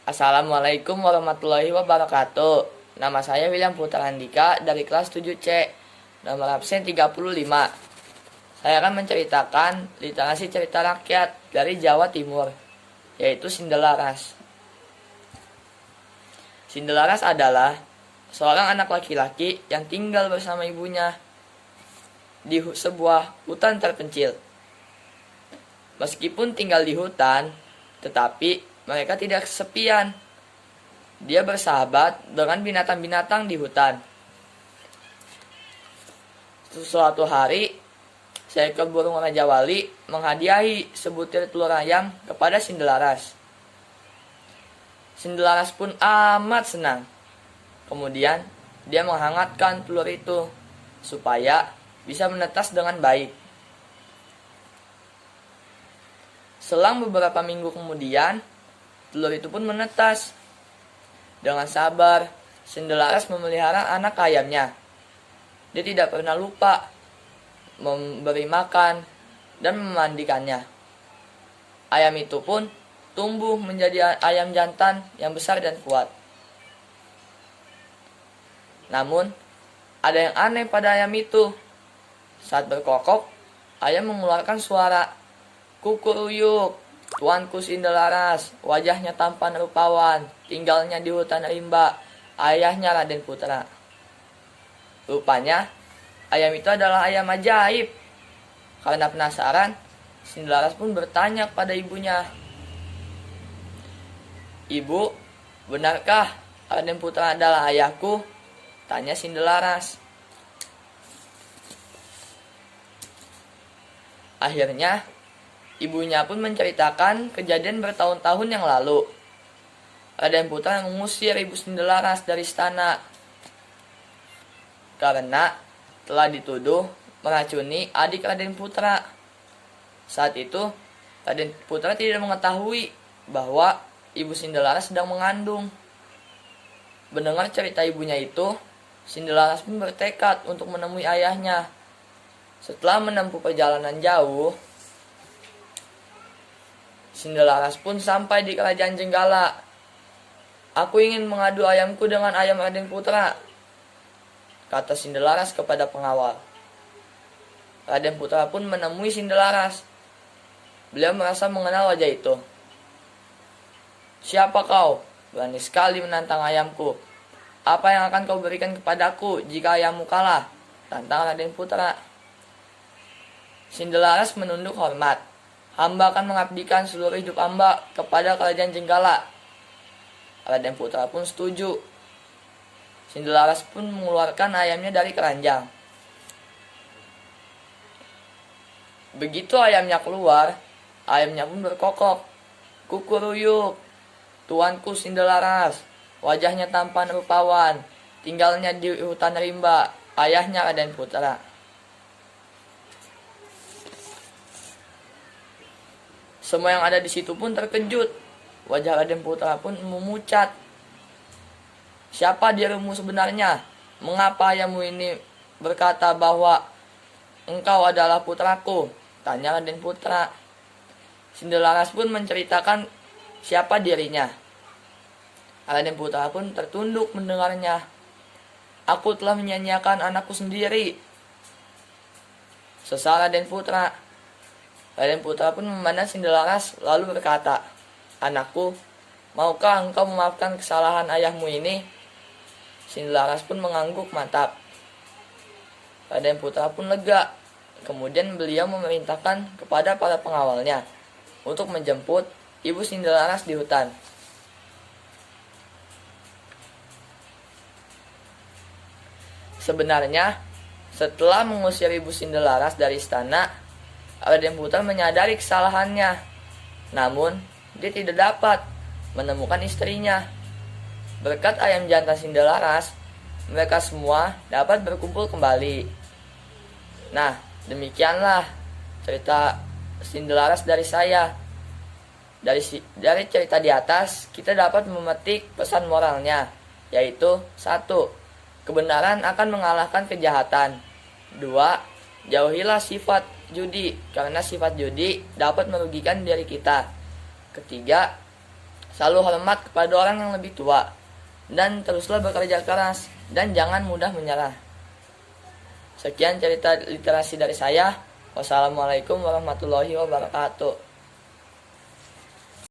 Assalamualaikum warahmatullahi wabarakatuh. Nama saya William Putra Andika dari kelas 7C, nomor absen 35. Saya akan menceritakan literasi cerita rakyat dari Jawa Timur, yaitu Sindelaras. Sindelaras adalah seorang anak laki-laki yang tinggal bersama ibunya di sebuah hutan terpencil. Meskipun tinggal di hutan, tetapi mereka tidak kesepian. Dia bersahabat dengan binatang-binatang di hutan. Suatu hari, seekor burung raja wali menghadiahi sebutir telur ayam kepada Sindelaras. Sindelaras pun amat senang. Kemudian, dia menghangatkan telur itu supaya bisa menetas dengan baik. Selang beberapa minggu kemudian, telur itu pun menetas. Dengan sabar, Sindelaras memelihara anak ayamnya. Dia tidak pernah lupa memberi makan dan memandikannya. Ayam itu pun tumbuh menjadi ayam jantan yang besar dan kuat. Namun, ada yang aneh pada ayam itu. Saat berkokok, ayam mengeluarkan suara kukuruyuk. Tuanku Sindelaras, wajahnya tampan rupawan, tinggalnya di hutan rimba, ayahnya Raden Putra. Rupanya, ayam itu adalah ayam ajaib. Karena penasaran, Sindelaras pun bertanya kepada ibunya. "Ibu, benarkah Raden Putra adalah ayahku?" tanya Sindelaras. Akhirnya, ibunya pun menceritakan kejadian bertahun-tahun yang lalu. Raden Putra mengusir ibu Sindelaras dari istana karena telah dituduh meracuni adik Raden Putra. Saat itu, Raden Putra tidak mengetahui bahwa ibu Sindelaras sedang mengandung. Mendengar cerita ibunya itu, Sindelaras pun bertekad untuk menemui ayahnya. Setelah menempuh perjalanan jauh, Sindelaras pun sampai di kerajaan Jenggala. "Aku ingin mengadu ayamku dengan ayam Raden Putra," kata Sindelaras kepada pengawal. Raden Putra pun menemui Sindelaras. Beliau merasa mengenal wajah itu. "Siapa kau? Berani sekali menantang ayamku. Apa yang akan kau berikan kepadaku jika ayammu kalah?" tantang Raden Putra. Sindelaras menunduk hormat. "Hamba akan mengabdikan seluruh hidup hamba kepada kerajaan Jenggala." Raden Putra pun setuju. Sindelaras pun mengeluarkan ayamnya dari keranjang. Begitu ayamnya keluar, ayamnya pun berkokok. "Kukuruyuk, tuanku Sindelaras, wajahnya tampan rupawan, tinggalnya di hutan rimba, ayahnya Raden Putra." Semua yang ada di situ pun terkejut. Wajah Raden Putra pun memucat. "Siapa dirimu sebenarnya? Mengapa ayahmu ini berkata bahwa engkau adalah putraku?" tanya Raden Putra. Sindelaras pun menceritakan siapa dirinya. Raden Putra pun tertunduk mendengarnya. "Aku telah menyanyiakan anakku sendiri," sesal Raden Putra. Raden Putra pun memandang Sindelaras lalu berkata, "Anakku, maukah engkau memaafkan kesalahan ayahmu ini?" Sindelaras pun mengangguk mantap. Raden Putra pun lega. Kemudian beliau memerintahkan kepada para pengawalnya untuk menjemput ibu Sindelaras di hutan. Sebenarnya, setelah mengusir ibu Sindelaras dari istana, Raden Putra menyadari kesalahannya. Namun, dia tidak dapat menemukan istrinya. Berkat ayam jantan Sindelaras, mereka semua dapat berkumpul kembali. Nah, demikianlah cerita Sindelaras dari saya. Dari cerita di atas, kita dapat memetik pesan moralnya, yaitu 1. Kebenaran akan mengalahkan kejahatan. 2. Jauhilah sifat judi, karena sifat judi dapat merugikan diri kita. Ketiga, Selalu hormat kepada orang yang lebih tua. Dan teruslah bekerja keras. Dan jangan mudah menyerah. Sekian cerita literasi dari saya. Wassalamualaikum warahmatullahi wabarakatuh.